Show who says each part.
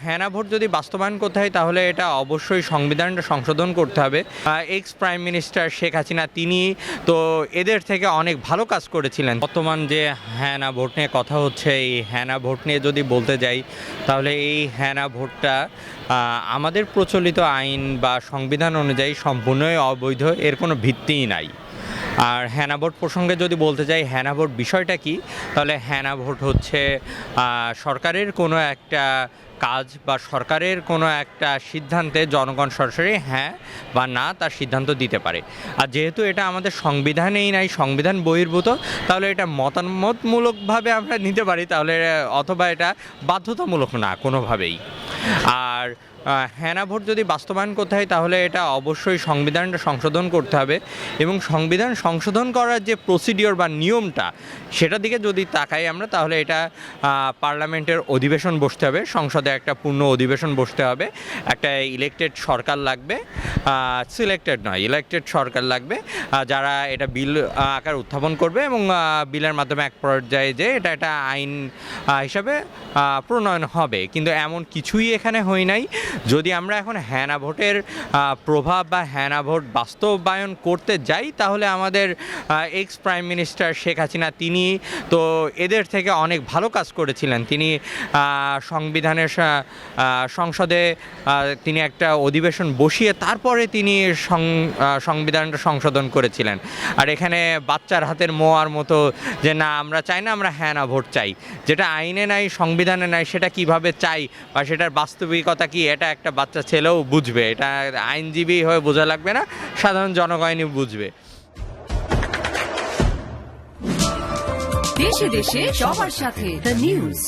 Speaker 1: হ্যানা vote যদি বাস্তবায়ন করতে হয় তাহলে এটা অবশ্যই সংবিধানটা সংশোধন করতে হবে। X prime minister Sheikh Hasina তিনি তো এদের থেকে অনেক ভালো কাজ করেছিলেন। বর্তমান যে হ্যানা ভোট নিয়ে কথা হচ্ছে, এই হ্যানা ভোট নিয়ে যদি বলতে যাই তাহলে এই হ্যানা ভোটটা আমাদের প্রচলিত আইন বা সংবিধান অনুযায়ী সম্পূর্ণই অবৈধ, এর কোনো ভিত্তিই নাই। আর হ্যানা ভোট প্রসঙ্গে যদি বলতে যাই, হ্যানা ভোট বিষয়টা কি, তাহলে হ্যানা ভোট হচ্ছে সরকারের কোনো একটা কাজ বা সরকারের কোনো একটা সিদ্ধান্তে জনগণ সরাসরি হ্যাঁ বা না তার সিদ্ধান্ত দিতে পারে। আর যেহেতু এটা আমাদের সংবিধানেই নাই, সংবিধান বহির্ভূত, তাহলে এটা মতামতমূলকভাবে আমরা নিতে পারি, তাহলে অথবা এটা বাধ্যতামূলক না কোনোভাবেই। আর হ্যানা ভোট যদি বাস্তবায়ন করতে হয় তাহলে এটা অবশ্যই সংবিধানটা সংশোধন করতে হবে, এবং সংবিধান সংশোধন করার যে প্রসিডিওর বা নিয়মটা সেটার দিকে যদি তাকাই আমরা, তাহলে এটা পার্লামেন্টের অধিবেশন বসতে হবে, সংসদে একটা পূর্ণ অধিবেশন বসতে হবে, একটা ইলেকটেড সরকার লাগবে, সিলেক্টেড নয় ইলেকটেড সরকার লাগবে, যারা এটা বিল আকার উত্থাপন করবে এবং বিলের মাধ্যমে এক পর্যায়ে যে এটা একটা আইন হিসাবে প্রণয়ন হবে। কিন্তু এমন কিছুই এখানে হয় নাই। যদি আমরা এখন হ্যানা ভোটের প্রভাব বা হ্যানা ভোট বাস্তবায়ন করতে যাই, তাহলে আমাদের x prime minister Sheikh Hasina তিনি তো এদের থেকে অনেক ভালো কাজ করেছিলেন। তিনি সংসদে তিনি একটা অধিবেশন বসিয়ে তারপরে তিনি সংবিধানটা সংশোধন করেছিলেন। আর এখানে বাচ্চার হাতের মোয়ার মতো যে না আমরা চাই না, আমরা হ্যানা ভোট চাই, যেটা আইনে নাই সংবিধানে নাই, সেটা কিভাবে চাই বা সেটার বাস্তবিকতা কি, এটা একটা বাচ্চা ছেলেও বুঝবে। এটা আইনজীবী হয়ে বোঝা লাগবে না, সাধারণ জনগণই বুঝবে।
Speaker 2: দেশে দেশে সবার সাথে দ্য নিউজ।